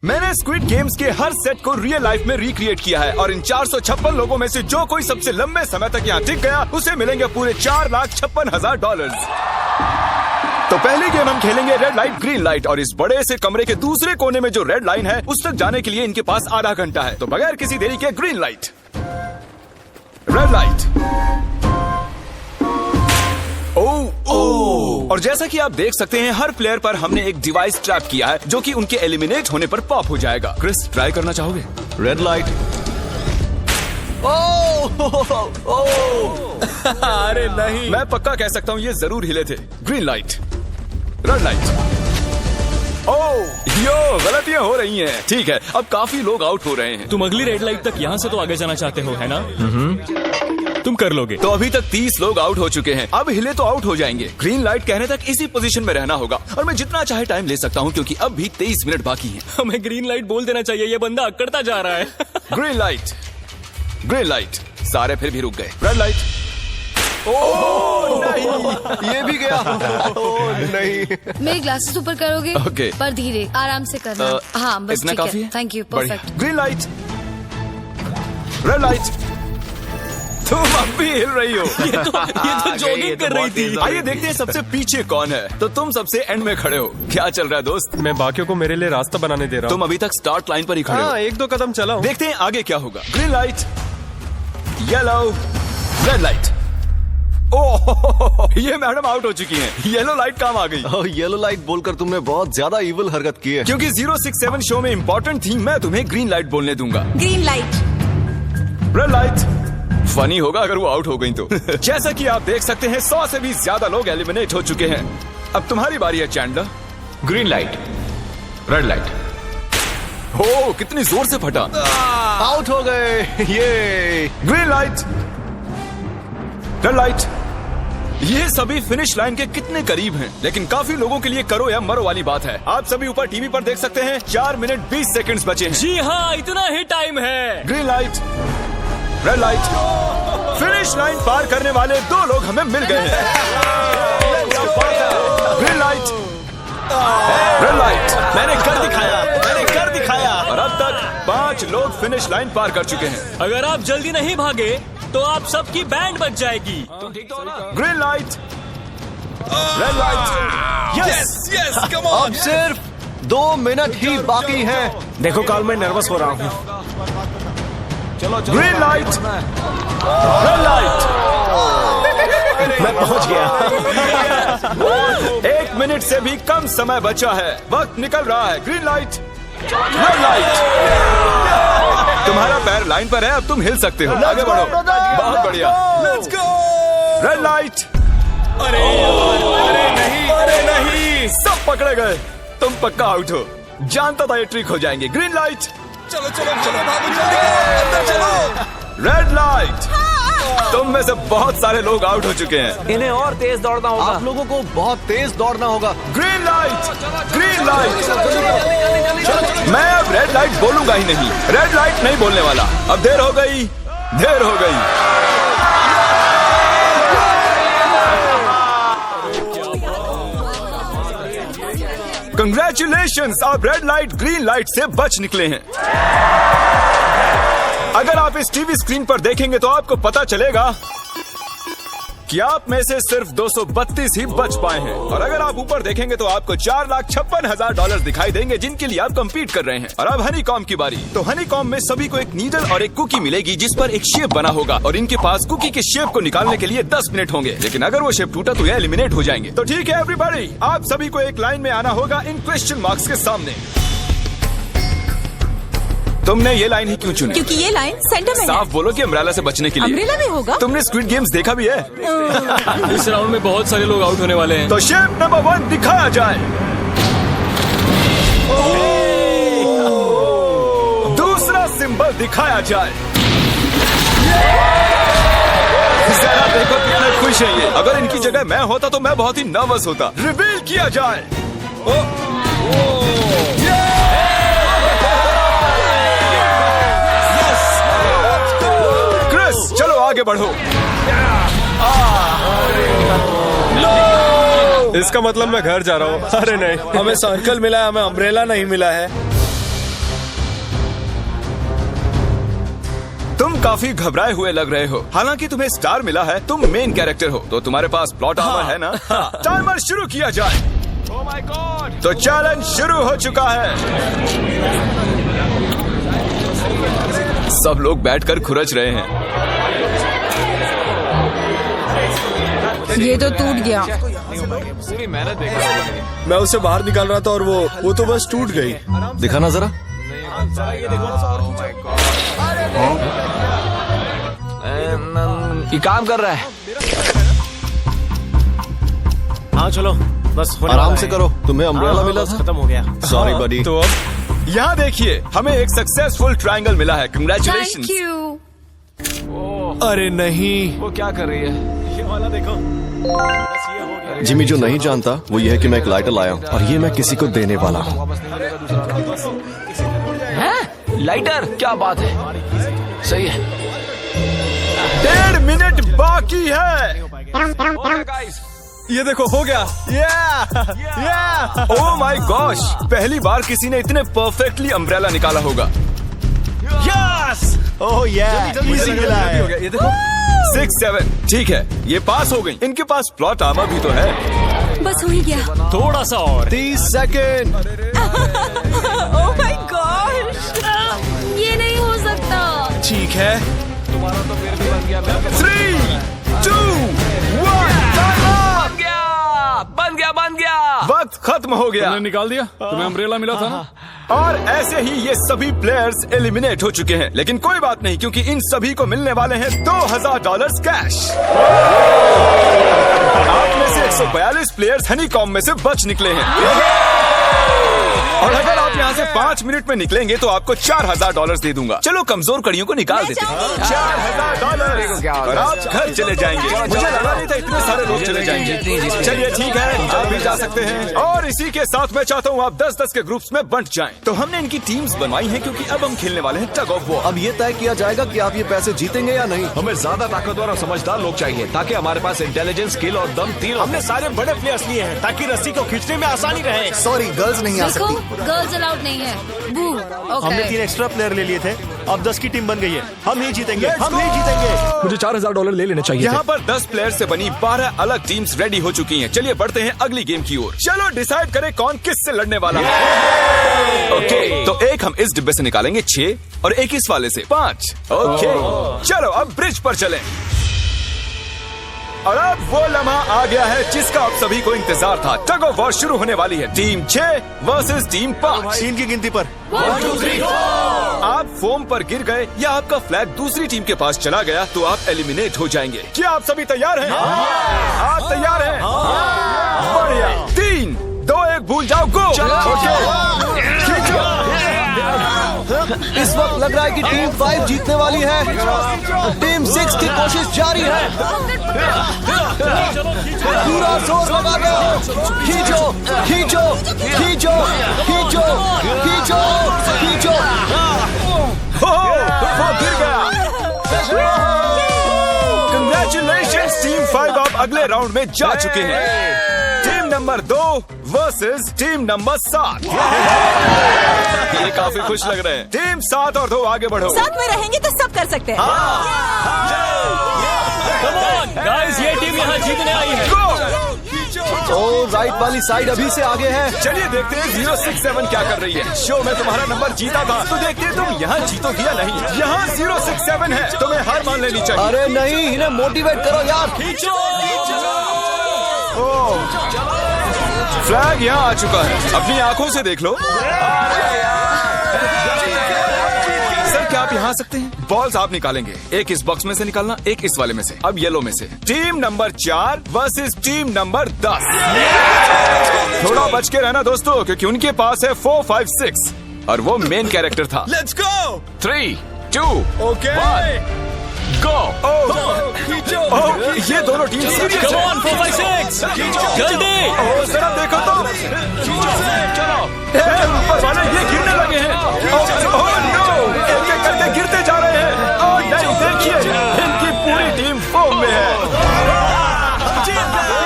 मैंने squid games के हर set को रियल लाइफ में रिक्रिएट किया है और इन 456 लोगों में से जो कोई सबसे लंबे समय तक यहाँ टिक गया उसे मिलेंगे पूरे $4,56,000। तो पहली गेम हम खेलेंगे रेड लाइट ग्रीन लाइट और इस बड़े से कमरे के दूसरे कोने में जो रेड लाइन है उस तक जाने के लिए इनके पास आधा घंटा है। तो बगैर किसी देरी के ग्रीन लाइट, रेड लाइट। और जैसा कि आप देख सकते हैं हर प्लेयर पर हमने एक डिवाइस ट्रैप किया है जो कि उनके एलिमिनेट होने पर पॉप हो जाएगा। क्रिस, ट्राई करना चाहोगे? Red light. अरे नहीं, मैं पक्का कह सकता हूँ ये जरूर हिले थे। Green light, red light. Yo, गलतियां हो रही हैं। ठीक है, अब काफी लोग आउट हो रहे हैं। तुम अगली रेड लाइट तक यहाँ से तो आगे जाना चाहते हो, है ना? तुम कर लोगे। तो अभी तक 30 लोग आउट हो चुके हैं। अब हिले तो आउट हो जाएंगे। ग्रीन लाइट कहने तक इसी पोजीशन में रहना होगा और मैं जितना चाहे टाइम ले सकता हूँ क्योंकि अब भी 23 मिनट बाकी हैं। हमें ग्रीन लाइट बोल देना चाहिए, ये बंदा अकड़ता जा रहा है। Green light, green light. सारे फिर भी रुक गए। Red light. नहीं, ये भी गया। नहीं, मेरे ग्लासेस ऊपर करोगे? ओके। पर धीरे, आराम से करना। हाँ, बस इतना ठीक काफी है। है? Thank you, perfect. Green light, red light. तुम अब भी हिल रही हो। ये तो जॉगिंग कर रही थी। आइए देखते हैं सबसे पीछे कौन है। तो तुम सबसे एंड में खड़े हो। क्या चल रहा है दोस्त? मैं बाकियों को मेरे लिए रास्ता बनाने दे रहा हूँ। तुम अभी तक स्टार्ट लाइन पर ही खड़े हो। हाँ, एक दो कदम चला हूँ। देखते हैं आगे क्या होगा। Green light, yellow, red light. Oh, ये मैडम आउट हो चुकी हैं। येलो लाइट काम आ गई। येलो लाइट बोलकर तुमने बहुत ज्यादा इविल हरकत की है। क्योंकि 067 शो में इम्पोर्टेंट थी, मैं तुम्हें ग्रीन लाइट बोलने दूंगा। Green light, red light. Funny होगा अगर वो आउट हो गई तो। जैसा कि आप देख सकते हैं 100 से भी ज्यादा लोग एलिमिनेट हो चुके हैं। अब तुम्हारी बारी है Chandler. Green light, red light. हो, कितनी जोर से फटा। आउट हो गए। ये ग्रीन लाइट, रेड लाइट। ये सभी फिनिश लाइन के कितने करीब हैं, लेकिन काफी लोगों के लिए करो या मरो वाली बात है। आप सभी ऊपर टीवी पर देख सकते हैं 4 मिनट 20 सेकंड्स बचे हैं। जी हाँ, इतना ही टाइम है। Green light, red light. Finish line पार करने वाले 2 लोग हमें मिल गए हैं। Green light, red light. मैंने कर दिखाया, मैंने कर दिखाया। और अब तक 5 लोग फिनिश लाइन पार कर चुके हैं। अगर आप जल्दी नहीं भागे तो आप सबकी बैंड बच जाएगी। Green light, red light. Yes, yes, come on. अब सिर्फ 2 मिनट ही बाकी हैं। देखो काल, मैं नर्वस हो रहा हूँ। Green light, red light. मैं पहुंच गया। 1 मिनट से भी कम समय बचा है। वक्त निकल रहा है। Green light, red light. तुम्हारा पैर लाइन पर है, अब तुम हिल सकते हो। आगे बढ़ो। बहुत बढ़िया। Let's go. Red light. अरे नहीं, अरे नहीं, सब पकड़े गए। तुम पक्का आउट हो। जानता था ये ट्रिक हो जाएंगे। Green light. चलो चलो चलो, भागो जल्दी, चलो। Red light. तुम में से बहुत सारे लोग आउट हो चुके हैं। इन्हें और तेज दौड़ना होगा। आप लोगों को बहुत तेज दौड़ना होगा। Green light, green light. मैं अब रेड लाइट बोलूंगा ही नहीं। रेड लाइट नहीं बोलने वाला। अब देर हो गई, देर हो गई। कंग्रेचुलेशंस, आप रेड लाइट ग्रीन लाइट से बच निकले हैं। अगर आप इस टीवी स्क्रीन पर देखेंगे तो आपको पता चलेगा कि आप में से सिर्फ 232 ही बच पाए हैं। और अगर आप ऊपर देखेंगे तो आपको $4,56,000 दिखाई देंगे जिनके लिए आप कम्पीट कर रहे हैं। और अब हनी कॉम की बारी। तो हनी कॉम में सभी को एक नीडल और एक कुकी मिलेगी जिस पर एक शेप बना होगा और इनके पास कुकी के शेप को निकालने के लिए 10 मिनट होंगे। लेकिन अगर वो शेप टूटा तो ये एलिमिनेट हो जाएंगे। तो ठीक है एवरीबॉडी, आप सभी को एक लाइन में आना होगा इन क्वेश्चन मार्क्स के सामने। तुमने ये लाइन ही क्यों चुनी? क्योंकि ये लाइन सेंटर में साफ बोलो कि अम्ब्रेला से बचने के लिए। अम्ब्रेला में होगा? तुमने स्क्विड गेम्स देखा भी है? इस राउंड में बहुत सारे लोग आउट होने वाले हैं। तो शेप नंबर 1 दिखाया जाए। दूसरा सिंबल दिखाया जाए। जरा देखो कितने खुश हैं ये। अगर इनकी जगह मैं होता तो मैं बहुत ही नर्वस होता। रिवील किया जाए। क्रिस, चलो आगे बढ़ो। इसका मतलब मैं घर जा रहा हूँ। अरे नहीं, हमें सर्कल मिला है, हमें अम्ब्रेला नहीं मिला है। तुम काफी घबराए हुए लग रहे हो। हालांकि तुम्हें स्टार मिला है, तुम मेन कैरेक्टर हो, तो तुम्हारे पास प्लॉट आर्मर है ना? टाइमर शुरू किया जाए। Oh my God! तो चैलेंज शुरू हो चुका है। सब लोग बैठकर खुरच रहे हैं। ये तो टूट गया। पूरी मेहनत देखो। मैं उसे बाहर निकाल रहा था और वो तो बस टूट गई। दिखाना जरा। ये काम कर रहा है। हाँ चलो, बस होने आराम वाला से है। करो, तुम्हें अम्ब्रेला मिला बस था। खत्म हो गया। सॉरी बडी। तो अब यहाँ देखिए, हमें एक सक्सेसफुल ट्रायंगल मिला है। कंग्रेचुलेशन। Thank you. अरे नहीं, वो क्या कर रही है? ये वाला देखो, बस ये हो गया। जिमी जो नहीं जानता वो ये है कि मैं एक लाइटर लाया हूँ और ये मैं किसी को देने वाला हूँ। लाइटर? क्या बात है, सही है। 1.5 मिनट बाकी है। ये देखो, हो गया। ओह माय गॉश, पहली बार किसी ने इतने परफेक्टली अम्ब्रेला निकाला होगा। यस! ओह इजी मिला है। ये देखो, 6, 7, ठीक है, ये पास हो गई। इनके पास प्लॉट आर्मर भी तो है। बस हो ही गया। थोड़ा सा और। 30 सेकेंड। Oh my God! ये नहीं हो सकता। ठीक है। तुम्हारा तो फिर भी बन गया। 3, 2, 1, बन गया। वक्त खत्म हो गया। निकाल दिया। तुम्हें अम्ब्रेला मिला था ना? और ऐसे ही ये सभी प्लेयर्स एलिमिनेट हो चुके हैं। लेकिन कोई बात नहीं, क्योंकि इन सभी को मिलने वाले हैं $2000 कैश। आप में से 142 प्लेयर्स हनीकॉम्ब में से बच निकले हैं। और अगर आप यहाँ से 5 मिनट में निकलेंगे तो आपको $4000 दे दूंगा। चलो कमजोर कड़ियों को निकाल देते हैं। $4000 और आप घर चले जाएंगे। मुझे लगा नहीं था इतने सारे लोग चले जाएंगे। चलिए ठीक है, आप भी जा सकते हैं। और इसी के साथ मैं चाहता हूँ आप 10-10 के ग्रुप्स में बंट जाएं। तो हमने इनकी टीम्स बनवाई हैं क्योंकि अब हम खेलने वाले हैं टग ऑफ वॉर। अब ये तय किया जाएगा कि आप ये पैसे जीतेंगे या नहीं। हमें ज्यादा ताकतवर और समझदार लोग चाहिए ताकि हमारे पास इंटेलिजेंस, स्किल और दम तीनों। हमने सारे बड़े प्लेयर्स लिए हैं ताकि रस्सी को खींचने में आसानी रहे। सॉरी, गर्ल्स नहीं आ देखो, सकती। गर्ल्स अलाउड नहीं है। बू। हमने 3 एक्स्ट्रा प्लेयर ले लिए थे, अब 10 की टीम बन गई है। हम ही जीतेंगे, हम ही जीतेंगे। मुझे $4000 ले लेने चाहिए। यहाँ पर 10 प्लेयर से बनी 12 अलग टीम्स रेडी हो चुकी हैं। चलिए बढ़ते हैं अगली गेम की ओर। चलो डिसाइड करें कौन किस से लड़ने वाला है। ओके, तो एक हम इस डिब्बे से निकालेंगे 6 और एक इस वाले से 5। ओके, चलो अब ब्रिज पर चलें। और अब वो लम्हा आ गया है जिसका आप सभी को इंतजार था। टग ऑफ वॉर शुरू होने वाली है। Team 6 versus team 5। 3 की गिनती पर 1, 2, 3, 4। आप फोम पर गिर गए या आपका फ्लैग दूसरी टीम के पास चला गया तो आप एलिमिनेट हो जाएंगे। क्या आप सभी तैयार हैं? आप तैयार हैं? बढ़िया। 3, 2, 1 भूल जाओ, गो। इस वक्त लग रहा है कि टीम 5 जीतने वाली है। टीम 6 की कोशिश जारी है। पूरा जोर लगा दो। खींचो, खींचो, खींचो, खींचो, खींचो, खींचो। वो गिर गया। कंग्रेचुलेशंस टीम 5, आप अगले राउंड में जा चुके हैं। Team number 2 versus team number 7। ये काफी खुश लग रहे हैं। टीम 7 और 2 आगे बढ़ो। साथ में रहेंगे तो सब कर सकते हैं। कम ऑन गाइस, ये टीम यहाँ जीतने आई है। ओ, राइट वाली साइड अभी से आगे है। चलिए देखते हैं 067 क्या कर रही है। शो में तुम्हारा नंबर जीता था तो देखते हैं तुम यहाँ जीतोगी या नहीं। यहाँ 067 है, तुम्हें हार मान लेनी चाहिए। अरे नहीं, इन्हें मोटिवेट करो यार। फ्लैग यहाँ आ चुका है, अपनी आंखों से देख लो। सर क्या आप यहाँ आ सकते हैं? बॉल्स आप निकालेंगे, एक इस बॉक्स में से निकालना, एक इस वाले में से। अब येलो में से। Team number 4 versus team number 10। थोड़ा बच के रहना दोस्तों, क्योंकि उनके पास है 4, 5, 6 और वो मेन कैरेक्टर था। Let's go. 3, 2, ओके, 1 गो। ये दोनों टीम सीरियस कम है। ऑन 4, 5, 6 जल्दी। जरा देखो तो। चलो। ऊपर वाले ये गिरने लगे हैं। ओह नो, एक-एक करके गिरते जा रहे हैं। और नहीं, देखिए इनकी पूरी टीम फोम में है।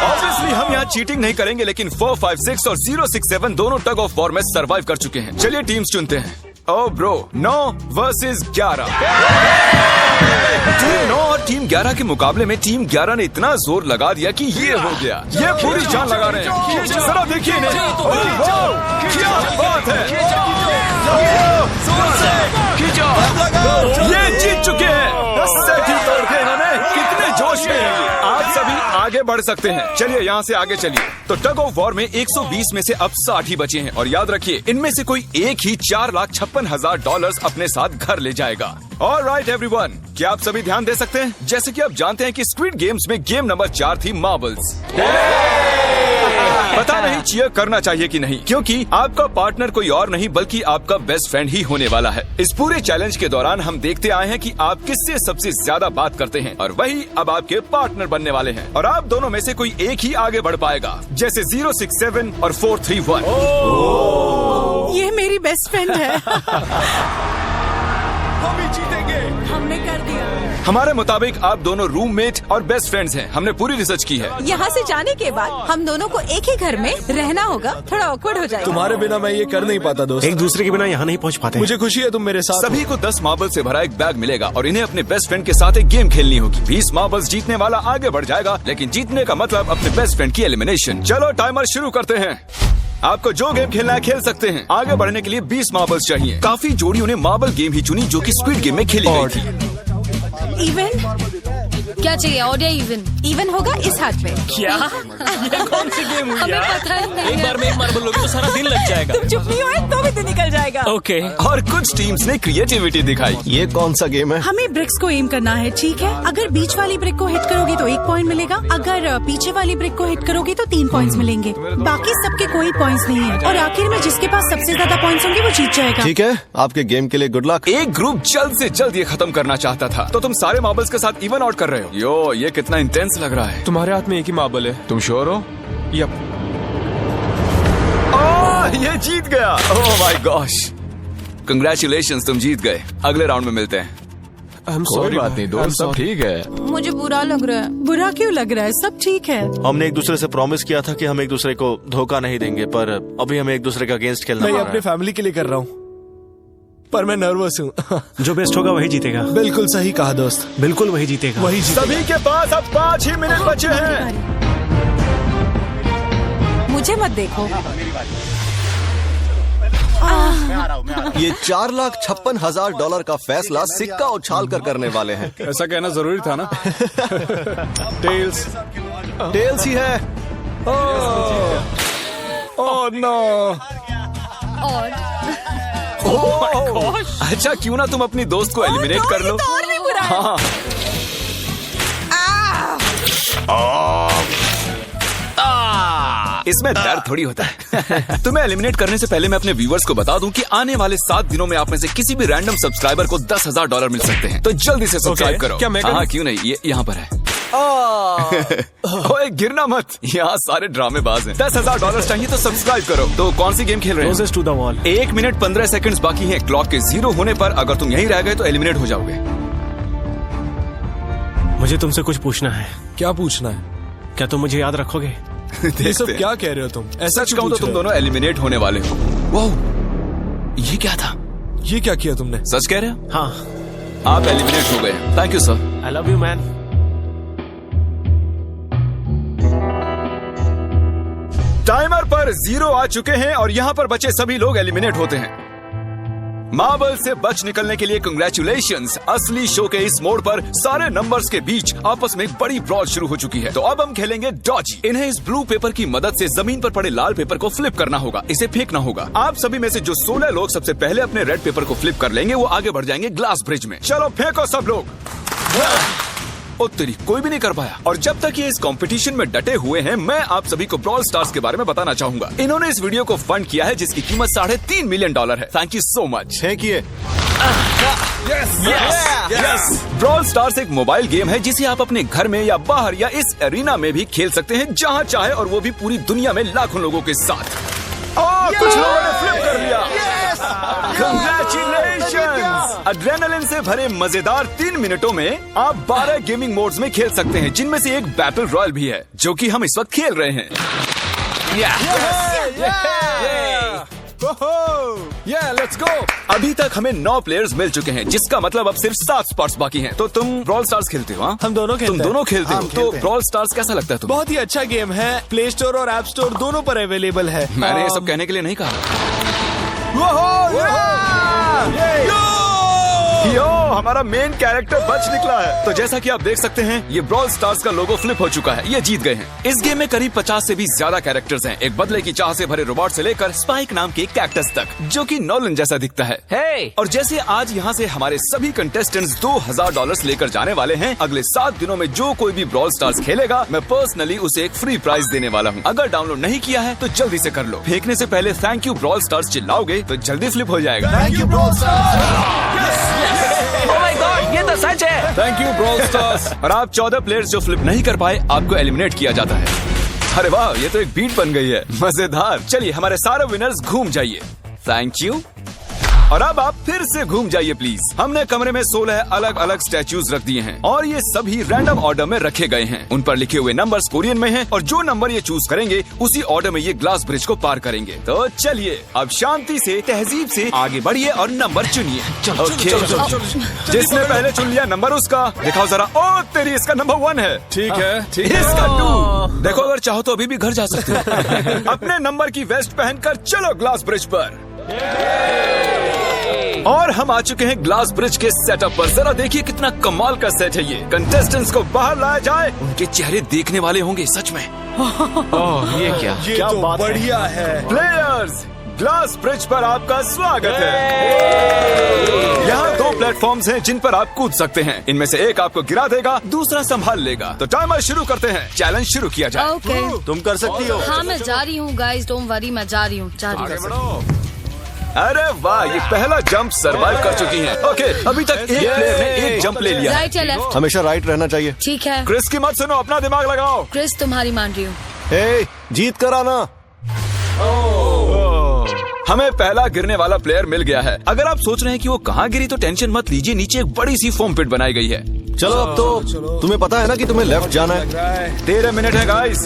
ऑब्वियसली हम यहाँ चीटिंग नहीं करेंगे, लेकिन 4, 5, 6 और 067 दोनों टग ऑफ वॉर में सर्वाइव कर चुके हैं। चलिए टीम्स चुनते हैं। ओ ब्रो, 9 वर्सेस 11। टीम 9 और टीम 11 के मुकाबले में टीम 11 ने इतना जोर लगा दिया कि ये हो गया। ये पूरी जान लगा रहे हैं। जरा देखिए इन्हें। क्या बात है। ये जीत चुके हैं। सेठी तोड़ के इन्होंने। कितने जोश में हैं। आप सभी आगे बढ़ सकते हैं। चलिए यहाँ से आगे चलिए। तो टग ऑफ वॉर में 120 में से अब 60 ही बचे हैं और याद रखिए इनमें से कोई एक ही $4,56,000 अपने साथ घर ले जाएगा। ऑलराइट एवरीवन, क्या आप सभी ध्यान दे सकते हैं? जैसे कि आप जानते हैं कि स्क्विड गेम्स में गेम नंबर 4 थी मार्बल्स। पता नहीं चीयर करना चाहिए कि नहीं, क्योंकि आपका पार्टनर कोई और नहीं बल्कि आपका बेस्ट फ्रेंड ही होने वाला है। इस पूरे चैलेंज के दौरान हम देखते आए हैं कि आप किससे सबसे ज्यादा बात करते हैं और वही अब आपके पार्टनर बनने वाले हैं और आप दोनों में से कोई एक ही आगे बढ़ पाएगा, जैसे 067 और 431। ये मेरी बेस्ट फ्रेंड है। हम ही जीतेंगे। हमने कर दिया। हमारे मुताबिक आप दोनों रूममेट और बेस्ट फ्रेंड्स हैं। हमने पूरी रिसर्च की है। यहाँ से जाने के बाद हम दोनों को एक ही घर में रहना होगा। थोड़ा ऑकवर्ड हो जाएगा। तुम्हारे बिना मैं ये कर नहीं पाता दोस्त। एक दूसरे के बिना यहाँ नहीं पहुँच पाते। मुझे खुशी है तुम मेरे साथ। सभी को 10 मार्बल से भरा एक बैग मिलेगा और इन्हें अपने बेस्ट फ्रेंड के साथ एक गेम खेलनी होगी। 20 मार्बल्स जीतने वाला आगे बढ़ जाएगा, लेकिन जीतने का मतलब अपने बेस्ट फ्रेंड की एलिमिनेशन। चलो टाइमर शुरू करते हैं। आपको जो गेम खेलना है खेल सकते हैं। आगे बढ़ने के लिए 20 मार्बल्स चाहिए। काफी जोड़ियों ने मार्बल गेम ही चुनी जो कि स्क्विड गेम में खेली गई थी। इवन क्या चाहिए? ऑड या इवन? इवन होगा इस हाथ में। क्या? ये कौन सी गेम हुई हमें यार? पता ही नहीं एक है। बार में एक मार्बल लोगे तो सारा दिन लग जाएगा। तुम चुप नहीं हुए तो भी दिन निकल जाएगा। ओके। और कुछ टीम्स ने क्रिएटिविटी दिखाई। ये कौन सा गेम है? हमें ब्रिक्स को एम करना है, ठीक है? अगर बीच वाली ब्रिक को हिट करोगी तो 1 पॉइंट मिलेगा। अगर पीछे वाली ब्रिक को हिट करोगी तो 3 पॉइंट्स मिलेंगे। बाकी सबके कोई पॉइंट्स नहीं है और आखिर में जिसके पास सबसे ज्यादा पॉइंट्स होंगे वो जीत जाएगा। ठीक है, आपके गेम के लिए गुड लक। एक ग्रुप जल्द से जल्द ये खत्म करना चाहता था, तो तुम सारे मार्बल्स के साथ इवन आउट कर रहे हो। यो, ये कितना इंटेंस लग रहा है। तुम्हारे हाथ में एक ही मार्बल है। तुम श्योर हो? यप। ये जीत गया। ओह माय गॉश, कंग्रेचुलेशंस, तुम जीत गए। अगले राउंड में मिलते हैं। कोई बात नहीं दोस्त, सब ठीक है। मुझे बुरा लग रहा है। बुरा क्यों लग रहा है? सब ठीक है। हमने एक दूसरे से प्रॉमिस किया था कि हम एक दूसरे को धोखा नहीं देंगे, पर अभी हमें एक दूसरे का अगेंस्ट खेलना मैं पड़ ये रहा अपने है। फैमिली के लिए कर रहा हूँ, पर मैं नर्वस हूँ। जो बेस्ट होगा वही जीतेगा। बिल्कुल सही कहा दोस्त, बिल्कुल वही जीतेगा। वही सभी के पास अब 5 ही मिनट बचे हैं। मुझे मत देखो। ये $4,56,000 का फैसला सिक्का उछाल कर करने वाले हैं। ऐसा कहना जरूरी था ना। टेल्स, टेल्स ही है। Oh no. और अच्छा, क्यों ना तुम अपनी दोस्त को एलिमिनेट कर लो। तो और भी बुरा है। हाँ। इसमें दर्द थोड़ी होता है। तुम्हें एलिमिनेट करने से पहले मैं अपने व्यूवर्स को बता दूं कि आने वाले 7 दिनों में आप में से किसी भी रैंडम सब्सक्राइबर को $10,000 मिल सकते हैं, तो जल्दी से सब्सक्राइब करो। क्या मैं करूं? हाँ, क्यों नहीं, ये यहाँ पर है। ओए, गिरना मत, यहाँ सारे ड्रामेबाज हैं। $10,000 चाहिए तो सब्सक्राइब करो। तो कौन सी गेम खेल रहे हैं? To the wall. 1 minute 15 seconds बाकी हैं। क्लॉक के 0 होने पर अगर तुम यहीं रह गए तो एलिमिनेट हो जाओगे। मुझे तुमसे कुछ पूछना है। क्या पूछना है? क्या तुम मुझे याद रखोगे? ये सब क्या कह रहे हो तुम? ऐसा सच कहूं तो तुम दोनों एलिमिनेट होने वाले हो। वाह, ये क्या था? ये क्या किया तुमने? सच कह रहे हो? हाँ। आप एलिमिनेट हो गए। Thank you sir. I love you man. Timer पर 0 आ चुके हैं और यहाँ पर बचे सभी लोग एलिमिनेट होते हैं। मार्बल से बच निकलने के लिए कंग्रेचुलेशंस। असली शो के इस मोड़ पर सारे नंबर्स के बीच आपस में एक बड़ी ब्रॉल शुरू हो चुकी है। तो अब हम खेलेंगे डॉजी। इन्हें इस ब्लू पेपर की मदद से जमीन पर पड़े लाल पेपर को फ्लिप करना होगा, इसे फेंकना होगा। आप सभी में से जो 16 लोग सबसे पहले अपने रेड पेपर को फ्लिप कर लेंगे वो आगे बढ़ जाएंगे ग्लास ब्रिज में। चलो फेंको सब लोग। ओ तेरी, कोई भी नहीं कर पाया। और जब तक ये इस कंपटीशन में डटे हुए हैं, मैं आप सभी को ब्रॉल स्टार्स के बारे में बताना चाहूंगा। इन्होंने इस वीडियो को फंड किया है जिसकी कीमत $3.5 मिलियन है। Thank you so much. फेंकिए। यस। ब्रॉल स्टार्स एक मोबाइल गेम है जिसे आप अपने घर में या बाहर या इस एरिना में भी खेल सकते हैं, जहां चाहे, और वो भी पूरी दुनिया में लाखों लोगों के साथ। कुछ लोगों ने फ्लिप कर लिया। Congratulations! एड्रेनलिन से भरे मजेदार 3 मिनटों में आप 12 गेमिंग मोड्स में खेल सकते हैं, जिनमें से एक बैटल रॉयल भी है, जो कि हम इस वक्त खेल रहे हैं। Let's go. अभी तक हमें 9 प्लेयर्स मिल चुके हैं, जिसका मतलब अब सिर्फ 7 स्पॉट्स बाकी हैं। तो तुम ब्रॉल स्टार्स खेलते हो? हाँ? हम दोनों खेलते तुम हैं। दोनों खेलते हो? हम तो खेलते हैं। ब्रॉल स्टार्स कैसा लगता है तुम्हें? बहुत ही अच्छा गेम है, प्ले स्टोर और ऐप स्टोर दोनों पर अवेलेबल है। मैंने ये सब कहने के लिए नहीं कहा। यो, हमारा मेन कैरेक्टर बच निकला है। तो जैसा कि आप देख सकते हैं, ये ब्रॉल स्टार्स का लोगो फ्लिप हो चुका है। ये जीत गए हैं। इस गेम में करीब 50 से भी ज्यादा कैरेक्टर्स हैं, एक बदले की चाह से भरे रोबोट से लेकर स्पाइक नाम के कैक्टस तक, जो कि नॉलन जैसा दिखता है। और जैसे आज यहाँ से हमारे सभी कंटेस्टेंट्स $2000 लेकर जाने वाले हैं, अगले 7 दिनों में जो कोई भी ब्रॉल स्टार्स खेलेगा, मैं पर्सनली उसे एक फ्री प्राइज देने वाला हूँ। अगर डाउनलोड नहीं किया है तो जल्दी से कर लो। फेंकने से पहले थैंक यू ब्रॉल स्टार्स चिल्लाओगे तो जल्दी फ्लिप हो जाएगा। Thank you bro. ये तो सच है। Thank you brawl stars. और आप 14 प्लेयर्स जो फ्लिप नहीं कर पाए, आपको एलिमिनेट किया जाता है। अरे वाह, ये तो एक बीट बन गई है, मजेदार। चलिए हमारे सारे विनर्स घूम जाइए। Thank you. और अब आप फिर से घूम जाइए प्लीज। हमने कमरे में 16 अलग अलग स्टैच्यूज रख दिए हैं और ये सभी रैंडम ऑर्डर में रखे गए हैं। उन पर लिखे हुए नंबर्स कोरियन में हैं और जो नंबर ये चूज करेंगे उसी ऑर्डर में ये ग्लास ब्रिज को पार करेंगे। तो चलिए अब शांति से, तहजीब से आगे बढ़िए और नंबर चुनिए। जिसने पहले चुन लिया नंबर उसका। दिखाओ जरा। ओ तेरी, इसका नंबर 1 है। ठीक है इसका 2। देखो, अगर चाहो तो अभी भी घर जा सकते हो। अपने नंबर की वेस्ट पहनकर चलो ग्लास ब्रिज पर। और हम आ चुके हैं ग्लास ब्रिज के सेटअप पर। जरा देखिए कितना कमाल का सेट है ये। कंटेस्टेंट्स को बाहर लाया जाए, उनके चेहरे देखने वाले होंगे सच में। ये क्या? ये तो बढ़िया है। प्लेयर्स, ग्लास ब्रिज पर आपका स्वागत है। यहाँ 2 प्लेटफॉर्म्स हैं जिन पर आप कूद सकते हैं। इनमें से एक आपको गिरा देगा, दूसरा संभाल लेगा। तो टाइमर शुरू करते हैं। चैलेंज शुरू किया जाए। ओके। तुम कर सकती हो। हाँ मैं जा रही हूँ गाइस, डोंट वरी, मैं जा रही हूँ। अरे वाह, ये पहला जंप सरवाइव कर चुकी हैं। ओके, अभी तक एक प्लेयर ने एक जंप ले लिया है। राइट या लेफ्ट? हमेशा राइट रहना चाहिए। ठीक है क्रिस की मत सुनो, अपना दिमाग लगाओ। क्रिस, तुम्हारी मान रही हूँ। हे, जीत कर आना। हमें पहला गिरने वाला प्लेयर मिल गया है। अगर आप सोच रहे हैं कि वो कहाँ गिरी तो टेंशन मत लीजिए, नीचे एक बड़ी सी फोम पिट बनाई गई है। चलो अब तो तुम्हें पता है ना कि तुम्हें लेफ्ट जाना है। 13 मिनट है गाइस।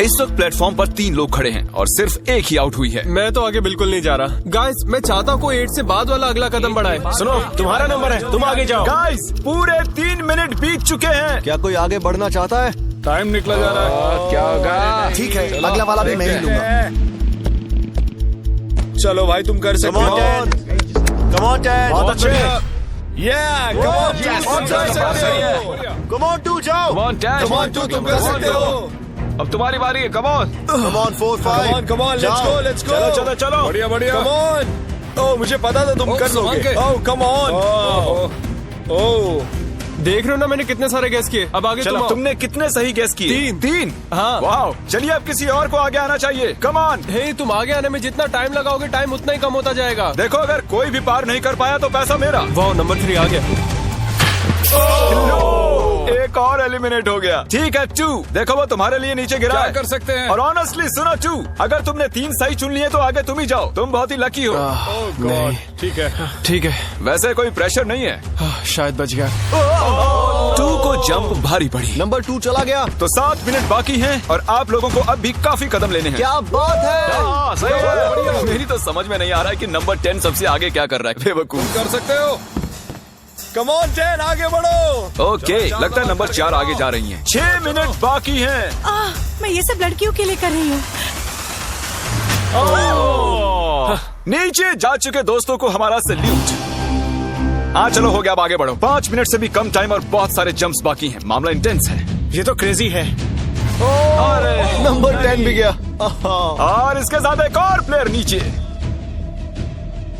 इस वक्त प्लेटफॉर्म पर 3 लोग खड़े हैं और सिर्फ एक ही आउट हुई है। मैं तो आगे बिल्कुल नहीं जा रहा। गाइस, मैं चाहता हूँ कोई 8 से बाद वाला अगला कदम बढ़ाए। सुनो, तुम्हारा नंबर है, तुम आगे जाओ। गाइस, पूरे 3 मिनट बीत चुके हैं। क्या कोई आगे बढ़ना चाहता है? टाइम निकला जा रहा है। क्या होगा? ठीक है, अगला वाला भी मैं ही लूंगा। चलो भाई, तुम कर सकते हो। Come on ten. बहुत अच्छे। कम ऑन टू जाओ। Come on, Dad. Come on, तुम कर सकते हो। अब तुम्हारी बारी है। Come on. Come on 4 5। Come on, let's go, let's go. चलो चलो। बढ़िया बढ़िया। Come on. ओह, मुझे पता था तुम कर लोगे। ओह, कम ऑन। ओह, देख रहे हो ना मैंने कितने सारे गैस किए। अब आगे चलो, तुम। तुमने कितने सही गेस किए? 3। हाँ। वाह, चलिए अब किसी और को आगे आना चाहिए। Come on. हे, तुम आगे आने में जितना टाइम लगाओगे, टाइम उतना ही कम होता जाएगा। देखो, अगर कोई भी पार नहीं कर पाया तो पैसा मेरा। वाह, नंबर 3 आ गया। एक और एलिमिनेट हो गया। ठीक है 2, देखो वो तुम्हारे लिए नीचे गिरा है। कर सकते हैं? और ऑनेस्टली सुनो 2, अगर तुमने 3 सही चुन लिए तो आगे तुम ही जाओ। तुम बहुत ही लकी हो। नहीं, ठीक है। वैसे कोई प्रेशर नहीं है। शायद बच गया। 2 को जंप भारी पड़ी। नंबर 2 चला गया। तो 7 मिनट बाकी हैं और आप लोगों को अब भी काफी कदम लेने हैं। क्या बात है। हाँ, सही है। मेरी तो समझ में नहीं आ रहा है कि नंबर 10 सबसे आगे क्या कर रहा है। बेवकूफ। कर सकते हो। कम ऑन 10, आगे बढ़ो। ओके, लगता है नंबर 4 आगे जा रही हैं। 6 मिनट बाकी हैं। मैं ये सब लड़कियों के लिए कर रही हूँ। नीचे जा चुके दोस्तों को हमारा सैल्यूट। हाँ चलो, हो गया, अब आगे बढ़ो। 5 मिनट से भी कम टाइम और बहुत सारे जंप्स बाकी हैं। मामला इंटेंस है। ये तो क्रेजी है। नंबर 10 भी गया। और इसके साथ एक और प्लेयर नीचे।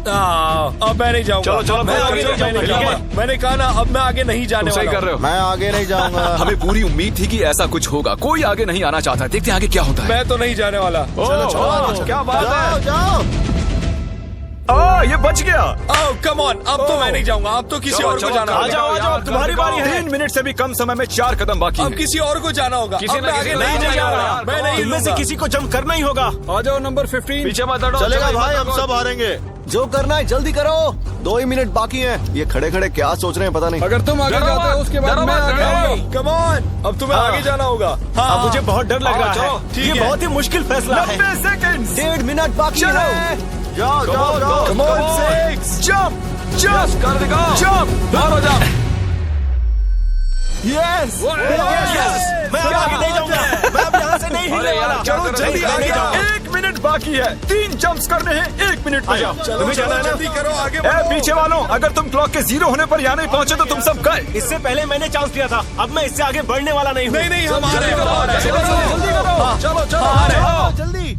अब मैं नहीं जाऊंगा। चलो, मैं आगे नहीं जाऊंगा। मैंने कहा ना, अब मैं आगे नहीं जाने सही वाला कर रहे हो। मैं आगे नहीं जाऊंगा। हमें पूरी उम्मीद थी कि ऐसा कुछ होगा। कोई आगे नहीं आना चाहता। देखते हैं आगे क्या होता है। मैं तो नहीं जाने वाला। चलो, क्या बात है। जाओ। ये बच गया। ओह, कम ऑन, अब तो मैं नहीं जाऊंगा। अब तो किसी और को जाना आ होगा। जाओ, तुम्हारी बारी है। 3 मिनट से भी कम समय में 4 कदम बाकी अब हैं। किसी और को जाना होगा। किसी अब ना मैं किसी आगे को नहीं जाना जाऊंगा। होगा। मैं नहीं इनमें से लूंगा। किसी को जंप करना ही होगा। आ जाओ नंबर 15। पीछे मत हटो। चलेगा भाई, हम सब हारेंगे। जो करना है जल्दी करो। 2 ही मिनट बाकी हैं। ये खड़े खड़े क्या सोच रहे हैं पता नहीं। अगर तुम आगे जाते हो उसके बाद मैं आगे आऊंगा। कम ऑन, अब तुम्हें आगे जाना होगा। अब मुझे बहुत डर लग रहा है। ठीक ये है। बहुत ही मुश्किल फैसला है। 90 सेकंड। 1.5 मिनट बाकी है। जाओ जाओ जाओ। Come on, 6 jump jump कर दिखाओ। jump बाहर हो जाओ। यस मैं अब आगे नहीं जाऊंगा, मैं अब यहाँ से नहीं हिलने वाला। चलो जल्दी नहीं आगे जाऊंगा। 1 मिनट बाकी है, 3 जंप्स करने हैं 1 मिनट में। तुम्हें जाना है ना? जल्दी करो, आगे ए पीछे वालों, अगर तुम क्लॉक के 0 होने पर यहाँ नहीं पहुंचे तो तुम सब गए। इससे पहले मैंने चांस दिया था, अब मैं इससे आगे बढ़ने वाला नहीं हूँ। नहीं हम आ रहे हैं। चलो जल्दी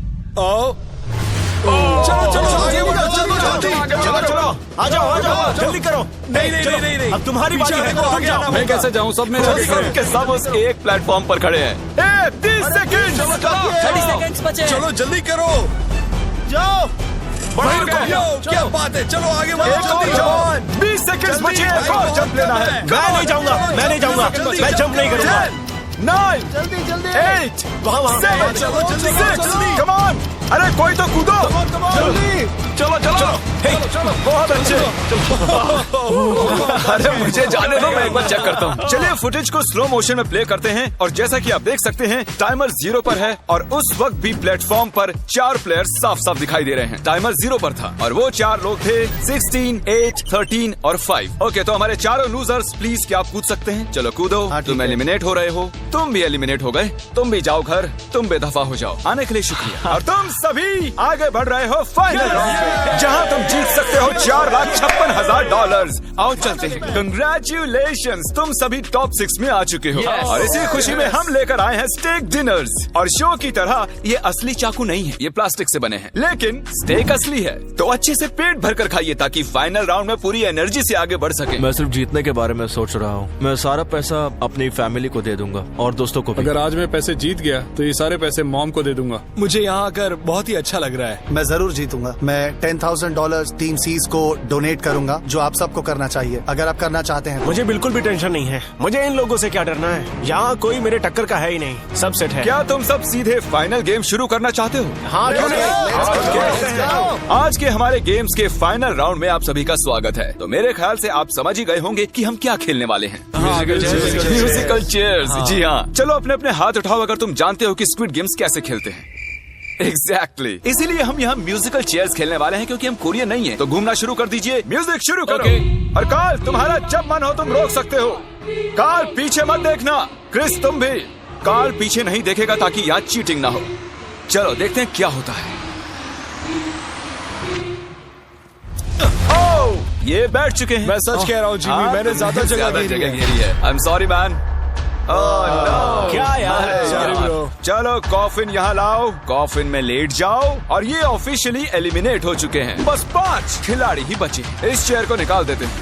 चलो आ जाओ जल्दी करो। नहीं अब तुम्हारी बारी है, तुम जाओ। मैं कैसे जाऊँ? सब में सब के सब उस एक प्लेटफॉर्म पर खड़े हैं। 30 सेकंड 30 सेकंड्स बचे। चलो जल्दी करो, जाओ। क्या बात है, चलो आगे बढ़ो जल्दी। 20 सेकंड बचे, एक और जंप लेना है। मैं नहीं जाऊंगा, मैं जंप नहीं करूंगा। 9 जल्दी 8 वहाँ 7 चलो, जल्दी, 6 जल्दी। कम ऑन, अरे कोई तो कूदो। चलो। बहुत अच्छे। अरे मुझे जाने दो, मैं एक बार चेक करता हूँ। चलिए फुटेज को स्लो मोशन में प्ले करते हैं और जैसा कि आप देख सकते हैं टाइमर 0 पर है और उस वक्त भी प्लेटफॉर्म पर 4 प्लेयर्स साफ साफ दिखाई दे रहे हैं। टाइमर 0 पर था और वो 4 लोग थे 16, 8, 13 और 5। ओके, तो हमारे चारों लूजर्स प्लीज क्या आप कूद सकते हैं? चलो कूदो। तुम एलिमिनेट हो रहे हो, तुम भी एलिमिनेट हो गए, तुम भी जाओ घर, तुम बेदफा हो जाओ। आने के लिए शुक्रिया। और तुम सभी आगे बढ़ रहे हो फाइनल राउंड पे, जहाँ तुम जीत सकते हो $4,56,000। आओ चलते हैं। कंग्रेचुलेशंस, तुम सभी टॉप 6 में आ चुके हो। और इसी खुशी में हम लेकर आए हैं स्टेक डिनर्स। और शो की तरह ये असली चाकू नहीं है, ये प्लास्टिक से बने हैं, लेकिन स्टेक असली है। तो अच्छे से पेट भर कर खाइए ताकि फाइनल राउंड में पूरी एनर्जी से आगे बढ़ सके। मैं सिर्फ जीतने के बारे में सोच रहा हूँ। मैं सारा पैसा अपनी फैमिली को दे दूंगा और दोस्तों को भी। अगर आज मैं पैसे जीत गया तो ये सारे पैसे मॉम को दे दूंगा। मुझे यहाँ आकर बहुत ही अच्छा लग रहा है। मैं जरूर जीतूंगा। मैं $10,000 टीम सीज को डोनेट करूंगा, जो आप सबको करना चाहिए अगर आप करना चाहते हैं। मुझे बिल्कुल भी टेंशन नहीं है, मुझे इन लोगों से क्या डरना है। यहाँ कोई मेरे टक्कर का है ही नहीं, सब सेट है। क्या तुम सब सीधे फाइनल गेम शुरू करना चाहते हो? हाँ क्यों नहीं? आज के हमारे गेम्स के फाइनल राउंड में आप सभी का स्वागत है। तो मेरे ख्याल से आप समझ ही गए होंगे कि हम क्या खेलने वाले हैं। Musical chairs. जी हाँ, चलो अपने अपने हाथ उठाओ अगर तुम जानते हो कि स्क्विड गेम्स कैसे खेलते हैं। एग्जैक्टली, इसीलिए हम यहाँ म्यूजिकल चेयर्स खेलने वाले हैं क्योंकि हम कोरियन नहीं है। तो घूमना शुरू कर दीजिए, म्यूजिक शुरू करो। और कार्ल, तुम्हारा जब मन हो तुम रोक सकते हो। कार्ल पीछे मत देखना, क्रिस तुम भी। कार्ल पीछे नहीं देखेगा ताकि यहाँ चीटिंग ना हो। चलो देखते हैं क्या होता है। ओह, ये बैठ चुके हैं। मैं सच कह रहा हूँ जिमी, मैंने ज्यादा जगह घेरी है। I am sorry man. क्या यार? चलो कॉफिन यहाँ लाओ, कॉफिन में लेट जाओ। और ये ऑफिशियली एलिमिनेट हो चुके हैं। बस 5 खिलाड़ी ही बचे। इस चेयर को निकाल देते हैं।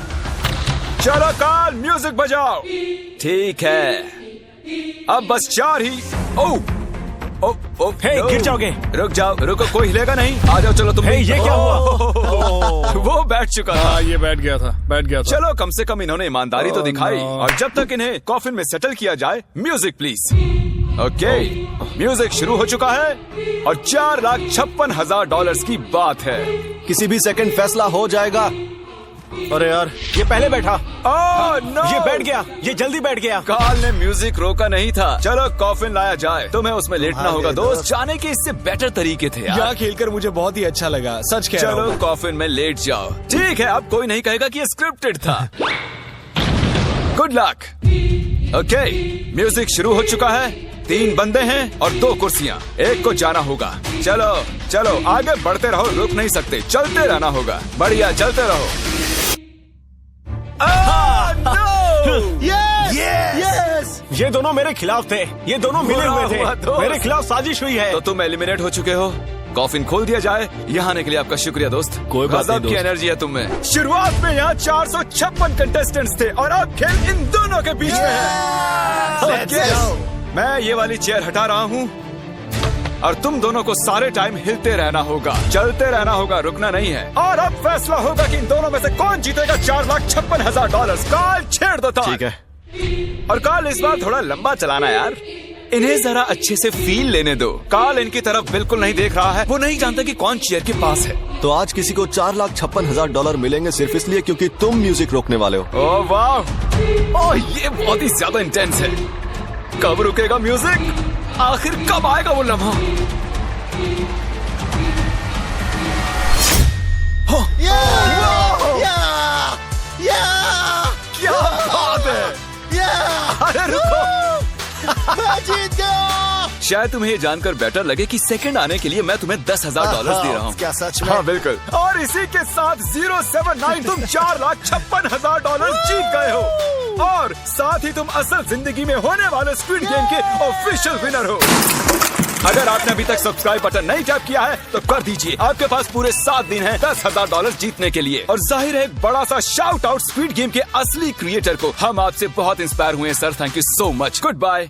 चलो कार्ल, म्यूजिक बजाओ। ठीक है, अब बस 4 ही। ओह हे, गिर जाओगे। रुक जाओ, रुको, कोई हिलेगा नहीं। आ जाओ, चलो तुम। हे, ये क्या हुआ? वो बैठ चुका था। हाँ, ये बैठ गया था। चलो कम से कम इन्होंने ईमानदारी तो दिखाई। और जब तक इन्हें कॉफिन में सेटल किया जाए, म्यूजिक प्लीज। ओके, म्यूजिक शुरू हो चुका है और $4,56,000 की बात है। किसी भी सेकंड फैसला हो जाएगा। अरे यार, ये पहले बैठा। ओह नो, ये बैठ गया, ये जल्दी बैठ गया। कार्ल ने म्यूजिक रोका नहीं था। चलो कॉफिन लाया जाए, तुम्हें उसमें लेटना होगा दोस्त। जाने के इससे बेटर तरीके थे यार। यहाँ खेलकर मुझे बहुत ही अच्छा लगा, सच कह रहा हूँ। चलो कॉफिन में लेट जाओ। ठीक है, अब कोई नहीं कहेगा कि ये स्क्रिप्टेड था। Good luck. ओके, म्यूजिक शुरू हो चुका है। 3 बंदे हैं और 2 कुर्सियाँ। एक को जाना होगा। चलो चलो आगे बढ़ते रहो, रुक नहीं सकते, चलते रहना होगा। बढ़िया, चलते रहो। यस! ये दोनों मेरे खिलाफ थे, ये दोनों मिले हुए थे। मेरे खिलाफ साजिश हुई है। तो तुम एलिमिनेट हो चुके हो। कॉफिन खोल दिया जाए। यहाँ आने के लिए आपका शुक्रिया दोस्त। कोई बात नहीं गजब की एनर्जी है तुम में। शुरुआत में यहाँ 456 कंटेस्टेंट्स थे और अब खेल इन दोनों के बीच में है। मैं ये वाली चेयर हटा रहा हूँ और तुम दोनों को सारे टाइम हिलते रहना होगा, चलते रहना होगा, रुकना नहीं है। और अब फैसला होगा कि इन दोनों में से कौन जीतेगा $4,56,000। कार्ल छेड़ दो तार। ठीक है। और कार्ल इस बार थोड़ा लंबा चलाना यार, इन्हें जरा अच्छे से फील लेने दो। कार्ल इनकी तरफ बिल्कुल नहीं देख रहा है, वो नहीं जानता कि कौन चेयर के पास है। तो आज किसी को $4,56,000 मिलेंगे सिर्फ इसलिए क्योंकि तुम म्यूजिक रोकने वाले हो। ओह वाह, ओह ये बहुत ही ज्यादा इंटेंस है। कब रुकेगा म्यूजिक? आखिर कब आएगा वो लम्हा? क्या बात है? अरे रुको, जीत गया। शायद तुम्हें ये जानकर बेटर लगे कि सेकंड आने के लिए मैं तुम्हें $10,000 दे रहा हूँ। क्या सच में? हाँ बिल्कुल। और इसी के साथ 079 तुम $4,56,000 जीत गए हो और साथ ही तुम असल जिंदगी में होने वाले स्क्विड गेम के ऑफिशियल विनर हो। अगर आपने अभी तक सब्सक्राइब बटन नहीं टैप किया है तो कर दीजिए। आपके पास पूरे 7 दिन हैं $10,000 जीतने के लिए। और जाहिर है एक बड़ा सा शाउट आउट स्क्विड गेम के असली क्रिएटर को। हम आपसे बहुत इंस्पायर हुए हैं sir, thank you so much. Good bye.